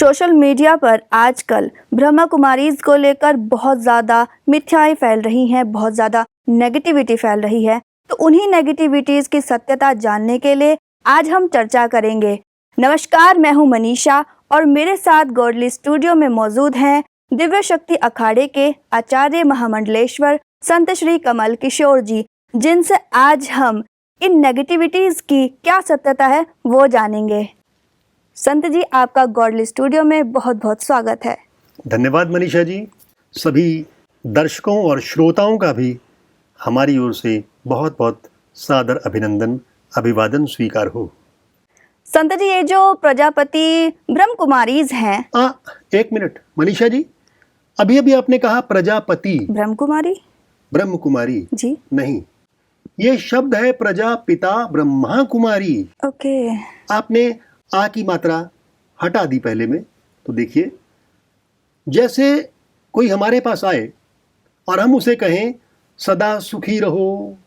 Social media पर आजकल ब्रह्मा कुमारीज को लेकर बहुत ज़्यादा मिथ्याएं फैल रही हैं, बहुत ज़्यादा नेगेटिविटी फैल रही है। तो उन्हीं नेगेटिविटीज़ की सत्यता जानने के लिए आज हम चर्चा करेंगे। नमस्कार, मैं हूं मनीषा और मेरे साथ गॉडली स्टूडियो में मौजूद हैं दिव्य शक्ति अखाड़े के आचार्य महामंडलेश्वर संत श्री कमल किशोर जी, जिनसे आज हम इन नेगेटिविटीज़ की क्या सत्यता है वो जानेंगे। संत जी, आपका गॉडली स्टूडियो में बहुत बहुत स्वागत है। धन्यवाद मनीषा जी। सभी दर्शकों और श्रोताओं का भी हमारी ओर से बहुत बहुत सादर अभिनंदन, अभिवादन स्वीकार हो। संत जी, ये जो प्रजापति ब्रह्म कुमारीज हैं। एक मिनट मनीषा जी, अभी अभी आपने कहा प्रजापति ब्रह्म कुमारी, ब्रह्म कुमारी जी नहीं, ये शब्द है प्रजापिता ब्रह्मा कुमारी। ओके। आपने आ की मात्रा हटा दी पहले में। तो देखिए, जैसे कोई हमारे पास आए और हम उसे कहें सदा सुखी रहो,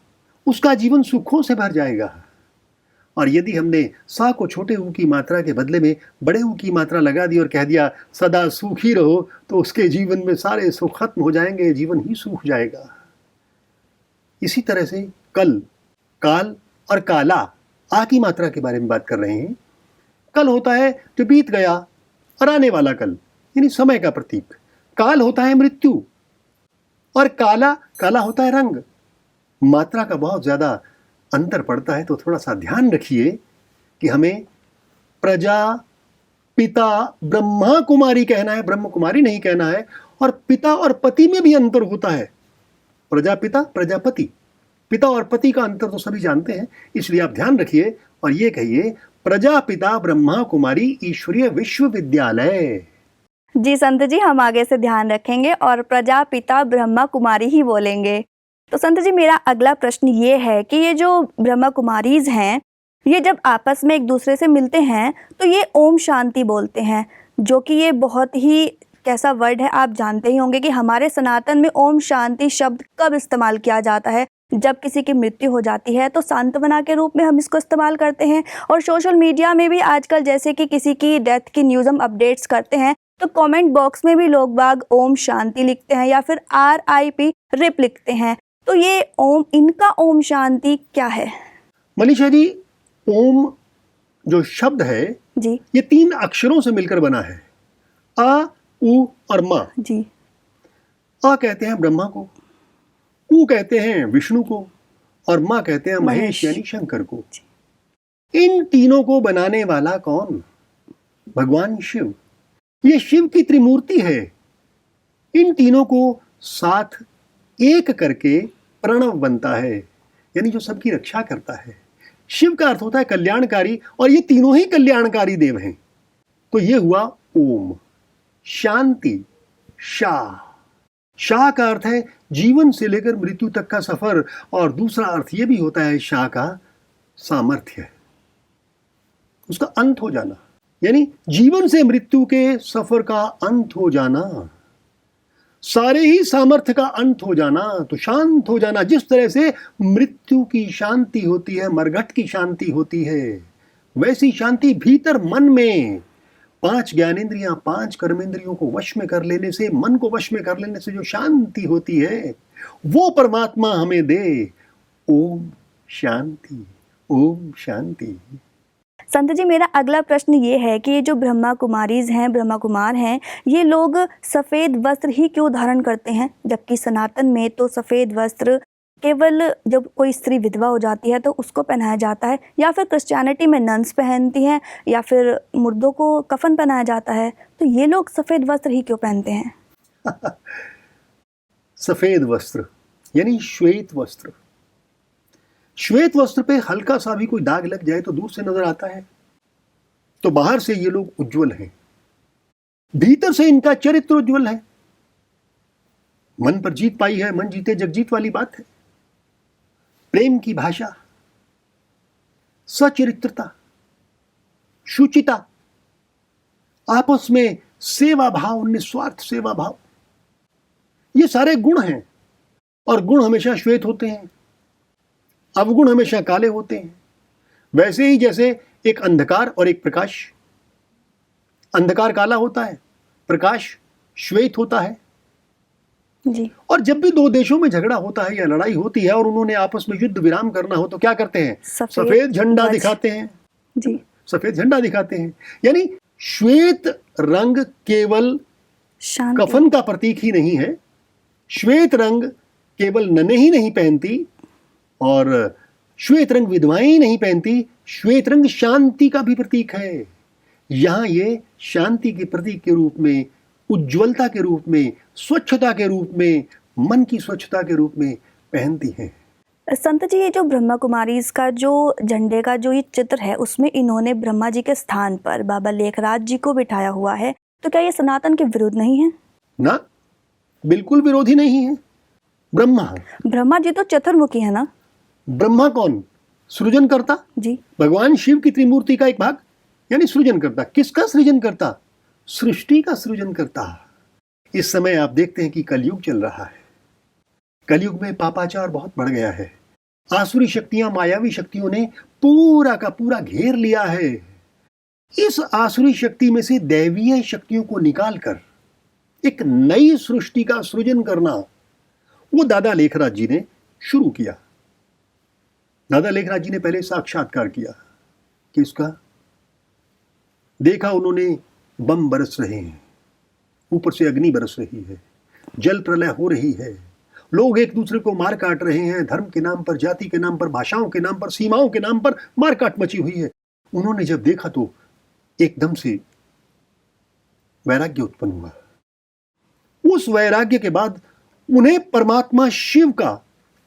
उसका जीवन सुखों से भर जाएगा। और यदि हमने सा को छोटे ऊ की मात्रा के बदले में बड़े ऊ की मात्रा लगा दी और कह दिया सदा सुखी रहो, तो उसके जीवन में सारे सुख खत्म हो जाएंगे, जीवन ही सूख जाएगा। इसी तरह से कल, काल और काला, आ की मात्रा के बारे में बात कर रहे हैं। कल होता है जो बीत गया और आने वाला कल, यानी समय का प्रतीक। काल होता है मृत्यु और काला, काला होता है रंग। मात्रा का बहुत ज्यादा अंतर पड़ता है, तो थोड़ा सा ध्यान रखिए कि हमें प्रजा पिता ब्रह्मा कुमारी कहना है, ब्रह्म कुमारी नहीं कहना है। और पिता और पति में भी अंतर होता है। प्रजापिता, प्रजापति, पिता और पति का अंतर तो सभी जानते हैं, इसलिए आप ध्यान रखिए और ये कहिए प्रजापिता ब्रह्मा कुमारी ईश्वरीय विश्वविद्यालय। जी संत जी, हम आगे से ध्यान रखेंगे और प्रजापिता ब्रह्मा कुमारी ही बोलेंगे। तो संत जी, मेरा अगला प्रश्न ये है कि ये जो ब्रह्मा कुमारीज हैं, ये जब आपस में एक दूसरे से मिलते हैं तो ये ओम शांति बोलते हैं, जो कि ये बहुत ही कैसा वर्ड है, आप जानते ही होंगे कि हमारे सनातन में ओम शांति शब्द कब इस्तेमाल किया जाता है? जब किसी की मृत्यु हो जाती है तो सांत्वना के रूप में हम इसको इस्तेमाल करते हैं। और सोशल मीडिया में भी आजकल जैसे कि किसी की डेथ की न्यूज़ हम अपडेट्स करते हैं तो कमेंट बॉक्स में भी लोग बाग ओम शांति लिखते हैं या फिर RIP रिप लिखते हैं। तो ये ओम, इनका ओम शांति क्या है? मनीषा जी, ओम जो शब्द है जी, ये 3 अक्षरों से मिलकर बना है, आ, उ और मा। जी, आ कहते हैं ब्रह्मा को, ऊ कहते हैं विष्णु को और माँ कहते हैं महेश यानी शंकर को। इन तीनों को बनाने वाला कौन? भगवान शिव। ये शिव की त्रिमूर्ति है। इन तीनों को साथ एक करके प्रणव बनता है, यानी जो सबकी रक्षा करता है। शिव का अर्थ होता है कल्याणकारी और ये तीनों ही कल्याणकारी देव हैं। तो ये हुआ ओम। शांति, शाह। शाह का अर्थ है जीवन से लेकर मृत्यु तक का सफर, और दूसरा अर्थ यह भी होता है शाह का सामर्थ्य, उसका अंत हो जाना, यानी जीवन से मृत्यु के सफर का अंत हो जाना, सारे ही सामर्थ्य का अंत हो जाना, तो शांत हो जाना। जिस तरह से मृत्यु की शांति होती है, मरघट की शांति होती है, वैसी शांति भीतर मन में 5 ज्ञानेंद्रियां, 5 कर्मेंद्रियों को वश में कर लेने से, मन को वश में कर लेने से जो शांति होती है, वो परमात्मा हमें दे। ओम शांति, ओम शांति। संत जी, मेरा अगला प्रश्न ये है कि ये जो ब्रह्मा कुमारीज हैं, ब्रह्मा कुमार हैं, ये लोग सफ़ेद वस्त्र ही क्यों धारण करते हैं? जबकि सनातन में तो सफ़ेद वस्त्र केवल जब कोई स्त्री विधवा हो जाती है तो उसको पहनाया जाता है, या फिर क्रिश्चियनिटी में नन्स पहनती हैं, या फिर मुर्दों को कफन पहनाया जाता है। तो ये लोग सफ़ेद वस्त्र ही क्यों पहनते हैं? सफेद वस्त्र यानी श्वेत वस्त्र। श्वेत वस्त्र पे हल्का सा भी कोई दाग लग जाए तो दूर से नजर आता है। तो बाहर से ये लोग उज्जवल हैं, भीतर से इनका चरित्र उज्जवल है। मन पर जीत पाई है, मन जीते जगजीत वाली बात है। प्रेम की भाषा, सचरित्रता, शुचिता, आपस में सेवा भाव, निस्वार्थ सेवा भाव, ये सारे गुण हैं। और गुण हमेशा श्वेत होते हैं, अवगुण हमेशा काले होते हैं। वैसे ही जैसे एक अंधकार और एक प्रकाश, अंधकार काला होता है, प्रकाश श्वेत होता है। जी और जब भी दो देशों में झगड़ा होता है या लड़ाई होती है और उन्होंने आपस में युद्ध विराम करना हो तो क्या करते हैं? सफेद झंडा ध्वज। दिखाते हैं। जी सफेद झंडा दिखाते हैं। यानी श्वेत रंग केवल शांति। कफन का प्रतीक ही नहीं है, श्वेत रंग केवल ननें ही नहीं पहनती और श्वेत रंग विधवाएं ही नहीं पहनती, श्वेत रंग शांति का भी प्रतीक है। यहां ये शांति के प्रतीक के रूप में, उज्ज्वलता के रूप में, स्वच्छता के रूप में, मन की स्वच्छता के रूप में पहनती हैं। संत जी, ये जो ब्रह्मा कुमारीज का जो झंडे का जो ये चित्र है उसमें इन्होंने ब्रह्मा जी के स्थान पर बाबा लेखराज जी को बिठाया हुआ है, तो क्या ये सनातन के विरुद्ध नहीं है? ना, बिल्कुल विरोधी नहीं है। ब्रह्मा जी तो चतुर्मुखी है ना? ब्रह्मा कौन? सृजनकर्ता, जी भगवान शिव की त्रिमूर्ति का एक भाग, यानी सृजनकर्ता। किसका सृजनकर्ता? सृष्टि का सृजनकर्ता। इस समय आप देखते हैं कि कलयुग चल रहा है। कलयुग में पापाचार बहुत बढ़ गया है। आसुरी शक्तियां, मायावी शक्तियों ने पूरा का पूरा घेर लिया है। इस आसुरी शक्ति में से दैवीय शक्तियों को निकालकर एक नई सृष्टि का सृजन करना, वो दादा लेखराज जी ने शुरू किया। दादा लेखराज जी ने पहले साक्षात्कार किया कि इसका देखा उन्होंने, बम बरस रहे हैं, ऊपर से अग्नि बरस रही है, जल प्रलय हो रही है, लोग एक दूसरे को मार काट रहे हैं, धर्म के नाम पर, जाति के नाम पर, भाषाओं के नाम पर, सीमाओं के नाम पर मार काट मची हुई है। उन्होंने जब देखा तो एकदम से वैराग्य उत्पन्न हुआ। उस वैराग्य के बाद उन्हें परमात्मा शिव का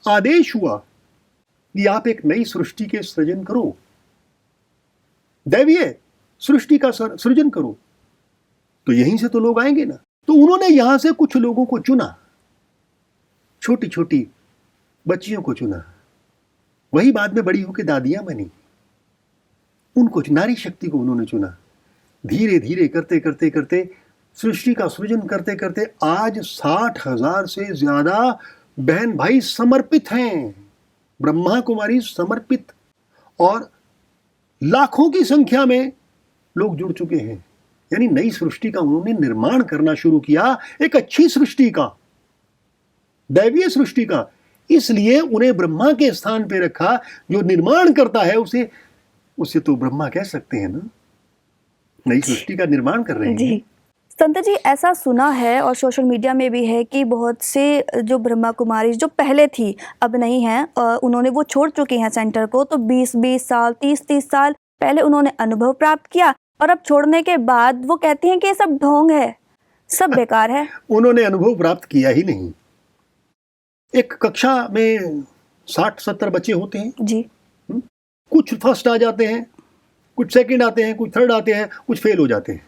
आदेश हुआ कि आप एक नई सृष्टि के सृजन करो, दैवीय सृष्टि का सृजन करो। तो यहीं से तो लोग आएंगे ना। तो उन्होंने यहां से कुछ लोगों को चुना, छोटी छोटी बच्चियों को चुना, वही बाद में बड़ी होकर दादियां बनी। उनको, नारी शक्ति को उन्होंने चुना। धीरे धीरे करते करते करते सृष्टि का सृजन करते करते आज 60,000 से ज्यादा बहन भाई समर्पित हैं, ब्रह्मा कुमारी समर्पित, और लाखों की संख्या में लोग जुड़ चुके हैं। यानी नई सृष्टि का उन्होंने निर्माण करना शुरू किया, एक अच्छी सृष्टि का, दैवीय सृष्टि का। इसलिए उन्हें ब्रह्मा के स्थान पे रखा। जो निर्माण करता है उसे तो ब्रह्मा कह सकते हैं ना, नई सृष्टि का निर्माण कर रहे हैं। जी संत जी, ऐसा सुना है और सोशल मीडिया में भी है कि बहुत से जो ब्रह्मा कुमारी जो पहले थी, अब नहीं है, उन्होंने वो छोड़ चुकी हैं सेंटर को, तो 20-20 साल, 30-30 साल पहले उन्होंने अनुभव प्राप्त किया और अब छोड़ने के बाद वो कहती हैं कि ये सब ढोंग है, सब बेकार है। उन्होंने अनुभव प्राप्त किया ही नहीं। एक कक्षा में 60-70 बच्चे होते हैं जी, कुछ फर्स्ट आ जाते हैं, कुछ सेकंड आते हैं, कुछ थर्ड आते हैं, कुछ फेल हो जाते हैं।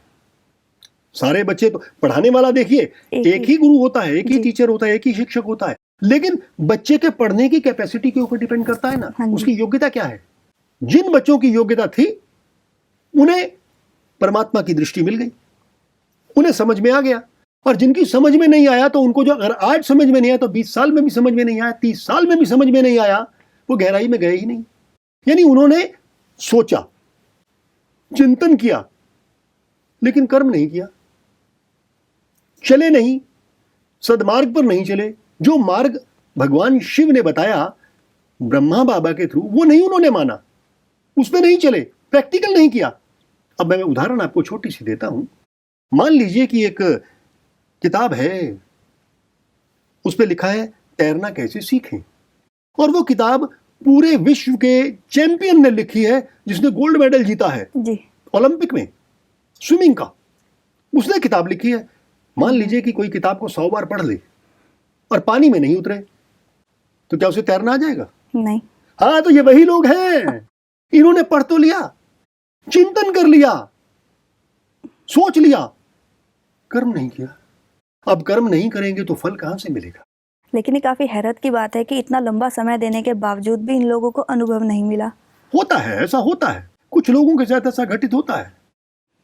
सारे बच्चे तो, पढ़ाने वाला देखिए एक ही गुरु होता है, एक ही टीचर होता है, एक ही शिक्षक होता है, लेकिन बच्चे के पढ़ने की कैपेसिटी के ऊपर डिपेंड करता है ना, उसकी योग्यता क्या है। जिन बच्चों की योग्यता थी उन्हें परमात्मा की दृष्टि मिल गई, उन्हें समझ में आ गया, और जिनकी समझ में नहीं आया तो उनको, जो अगर आज समझ में नहीं आया तो 20 साल में भी समझ में नहीं आया, 30 साल में भी समझ में नहीं आया, वो गहराई में गए ही नहीं। यानी उन्होंने सोचा, चिंतन किया, लेकिन कर्म नहीं किया, चले नहीं, सदमार्ग पर नहीं चले। जो मार्ग भगवान शिव ने बताया ब्रह्मा बाबा के थ्रू, वो नहीं उन्होंने माना, उस पर नहीं चले, प्रैक्टिकल नहीं किया। अब मैं उदाहरण आपको छोटी सी देता हूं। मान लीजिए कि एक किताब है, उस पर लिखा है तैरना कैसे सीखें, और वो किताब पूरे विश्व के चैंपियन ने लिखी है, जिसने गोल्ड मेडल जीता है जी, ओलंपिक में स्विमिंग का, उसने किताब लिखी है। मान लीजिए कि कोई किताब को 100 बार पढ़ ले और पानी में नहीं उतरे, तो क्या उसे तैरना आ जाएगा? नहीं। हाँ, तो ये वही लोग हैं। इन्होंने पढ़ तो लिया, चिंतन कर लिया, सोच लिया, कर्म नहीं किया। अब कर्म नहीं करेंगे तो फल कहां से मिलेगा? लेकिन ये काफी हैरत की बात है कि इतना लंबा समय देने के बावजूद भी इन लोगों को अनुभव नहीं मिला। होता है, ऐसा होता है, कुछ लोगों के साथ ऐसा घटित होता है,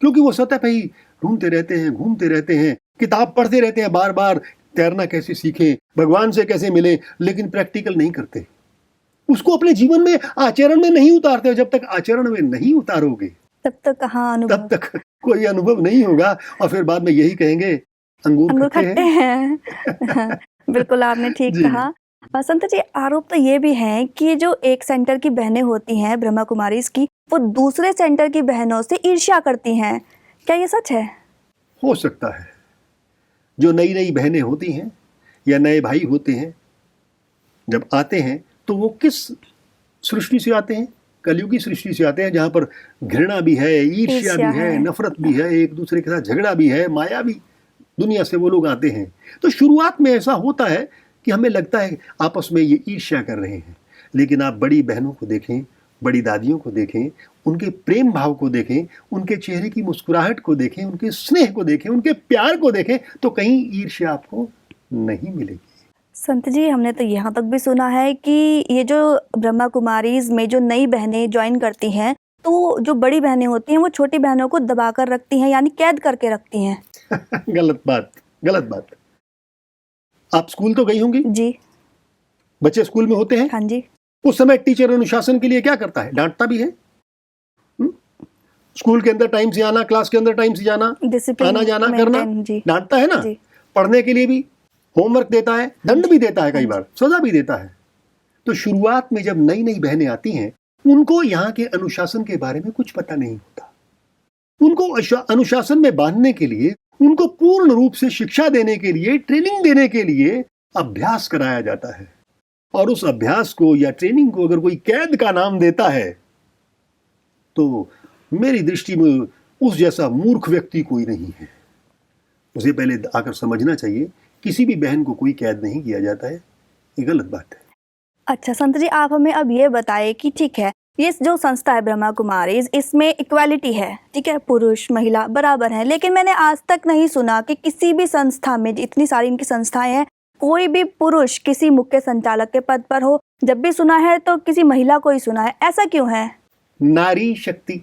क्योंकि वो सतह पे ही ढूंढते रहते हैं, घूमते रहते हैं, किताब पढ़ते रहते हैं बार बार, तैरना कैसे सीखें, भगवान से कैसे मिले, लेकिन प्रैक्टिकल नहीं करते, उसको अपने जीवन में, आचरण में नहीं उतारते। जब तक आचरण में नहीं उतारोगे तब तक कहाँ अनुभव, तब तक कोई अनुभव नहीं होगा और फिर बाद में यही कहेंगे अंगूर अंगूर खट्टे खट्टे हैं। हैं। बिल्कुल आपने ठीक जी। कहा। संत जी, आरोप तो ये भी है कि जो एक सेंटर की बहनें होती हैं ब्रह्मा कुमारीज की, वो दूसरे सेंटर की बहनों से ईर्ष्या करती हैं। क्या ये सच है? हो सकता है। जो नई नई बहनें होती हैं या नए भाई होते हैं, जब आते हैं तो वो किस सृष्टि से आते हैं? कलयुगी सृष्टि से आते हैं, जहाँ पर घृणा भी है, ईर्ष्या ईर्ष्या भी है, है। नफरत भी है, एक दूसरे के साथ झगड़ा भी है, माया भी दुनिया से वो लोग आते हैं। तो शुरुआत में ऐसा होता है कि हमें लगता है आपस में ये ईर्ष्या कर रहे हैं, लेकिन आप बड़ी बहनों को देखें, बड़ी दादियों को देखें, उनके प्रेम भाव को देखें, उनके चेहरे की मुस्कुराहट को देखें, उनके स्नेह को देखें, उनके प्यार को देखें, तो कहीं ईर्ष्या आपको नहीं मिलेगी। संत जी, हमने तो यहाँ तक भी सुना है कि ये जो ब्रह्मा कुमारीज में जो नई बहनें ज्वाइन करती हैं, तो जो बड़ी बहनें होती हैं वो छोटी बहनों को दबा कर रखती हैं, यानी कैद करके रखती हैं। गलत बात, गलत बात। आप स्कूल तो गई होंगी, जी। बच्चे स्कूल में होते हैं। हाँ जी। उस समय टीचर अनुशासन के लिए क्या करता है? डांटता भी है। स्कूल के अंदर टाइम से आना, क्लास के अंदर टाइम से जाना, डिसिप्लिन आना जाना करना, मेंटेन। जी। डांटता है ना। जी। पढ़ने के लिए भी होमवर्क देता है, दंड भी देता है, कई बार सजा भी देता है। तो शुरुआत में जब नई नई बहनें आती हैं, उनको यहाँ के अनुशासन के बारे में कुछ पता नहीं होता। उनको अनुशासन में बांधने के लिए, उनको पूर्ण रूप से शिक्षा देने के लिए, ट्रेनिंग देने के लिए अभ्यास कराया जाता है। और उस अभ्यास को या ट्रेनिंग को अगर कोई कैद का नाम देता है, तो मेरी दृष्टि में उस जैसा मूर्ख व्यक्ति कोई नहीं है। उसे पहले आकर समझना चाहिए, किसी भी बहन को कोई कैद नहीं किया जाता है, ये गलत बात है। अच्छा संत जी, आप हमें अब ये बताइए कि ठीक है, ये जो संस्था है ब्रह्मा कुमारीज, इसमें इक्वालिटी है, ठीक है, पुरुष महिला बराबर है, लेकिन मैंने आज तक नहीं सुना कि किसी भी संस्था में, इतनी सारी इनकी संस्थाएं हैं, कोई भी पुरुष किसी मुख्य संचालक के पद पर हो। जब भी सुना है तो किसी महिला को ही सुना है। ऐसा क्यों है? नारी शक्ति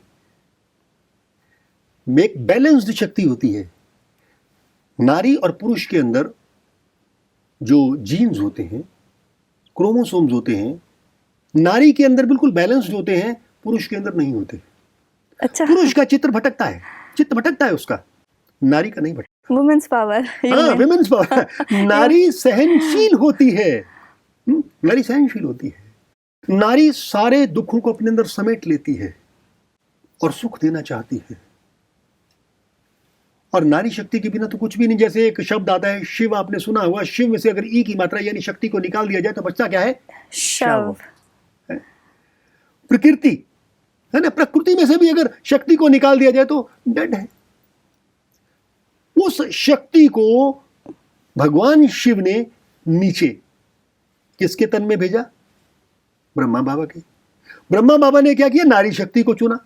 में एक बैलेंस्ड शक्ति होती है। नारी और पुरुष के अंदर जो जीन्स होते हैं, क्रोमोसोम्स होते हैं, नारी के अंदर बिल्कुल बैलेंस्ड होते हैं, पुरुष के अंदर नहीं होते। अच्छा। पुरुष का चित्र भटकता है, चित्त भटकता है उसका, नारी का नहीं भटकता। Women's power. हाँ, विमेन्स पावर। नारी सहनशील होती है। नारी सहनशील होती है। नारी सारे दुखों को अपने अंदर समेट लेती है और सुख देना चाहती है। और नारी शक्ति के बिना तो कुछ भी नहीं। जैसे एक शब्द आता है शिव, आपने सुना हुआ, शिव में से अगर ई की मात्रा यानी शक्ति को निकाल दिया जाए तो बचता क्या है? शव। प्रकृति है ना, प्रकृति में से भी अगर शक्ति को निकाल दिया जाए तो डेड है। उस शक्ति को भगवान शिव ने नीचे किसके तन में भेजा? ब्रह्मा बाबा के। ब्रह्मा बाबा ने क्या किया? नारी शक्ति को चुना,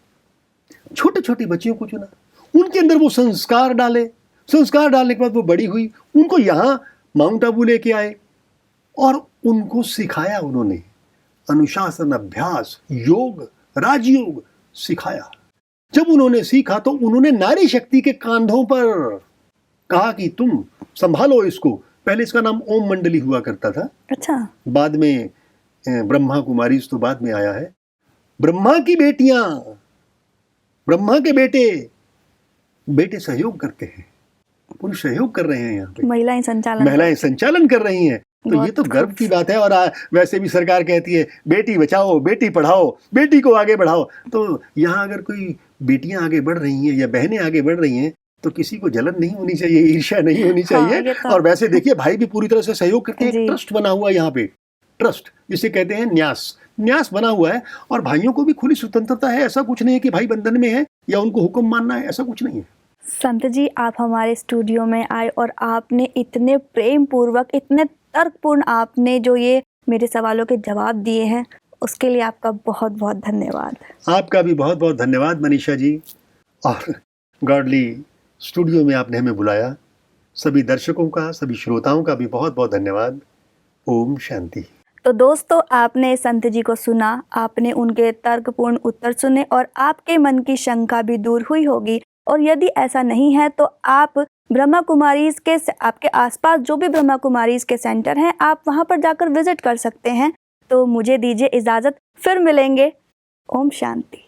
छोटे छोटे बच्चियों को चुना, उनके अंदर वो संस्कार डाले। संस्कार डालने के बाद वो बड़ी हुई, उनको यहां माउंट आबू लेके आए और उनको सिखाया उन्होंने, अनुशासन, अभ्यास, योग, राजयोग सिखाया। जब उन्होंने सीखा तो उन्होंने नारी शक्ति के कांधों पर कहा कि तुम संभालो इसको। पहले इसका नाम ओम मंडली हुआ करता था। अच्छा। बाद में ब्रह्मा कुमारी तो बाद में आया है। ब्रह्मा की बेटियां, ब्रह्मा के बेटे सहयोग करते हैं, पुरुष सहयोग कर रहे हैं। यहाँ पे महिलाएं संचालन कर रही हैं। तो ये तो गर्व की बात है। और वैसे भी सरकार कहती है बेटी बचाओ, बेटी पढ़ाओ, बेटी को आगे बढ़ाओ। तो यहाँ अगर कोई बेटियां आगे बढ़ रही हैं या बहनें आगे बढ़ रही हैं तो किसी को जलन नहीं होनी चाहिए, ईर्ष्या नहीं होनी चाहिए। तो... और वैसे देखिए भाई भी पूरी तरह से सहयोग करते हैं। ट्रस्ट बना हुआ है यहाँ पे, ट्रस्ट जिसे कहते हैं न्यास बना हुआ है। और भाइयों को भी खुली स्वतंत्रता है। ऐसा कुछ नहीं है कि भाई बंधन में है या उनको हुक्म मानना है, ऐसा कुछ नहीं है। संत जी, आप हमारे स्टूडियो में आए और आपने इतने प्रेम पूर्वक, इतने तर्कपूर्ण आपने जो ये मेरे सवालों के जवाब दिए हैं, उसके लिए आपका बहुत बहुत धन्यवाद। आपका भी बहुत बहुत धन्यवाद मनीषा जी। और गॉडली स्टूडियो में आपने हमें बुलाया। सभी दर्शकों का, सभी श्रोताओं का भी बहुत बहुत धन्यवाद। ओम शांति। तो दोस्तों, आपने संत जी को सुना, आपने उनके तर्कपूर्ण उत्तर सुने और आपके मन की शंका भी दूर हुई होगी। और यदि ऐसा नहीं है तो आप ब्रह्मा कुमारीज के, आपके आसपास जो भी ब्रह्मा कुमारीज के सेंटर हैं, आप वहां पर जाकर विजिट कर सकते हैं। तो मुझे दीजिए इजाज़त, फिर मिलेंगे। ओम शांति।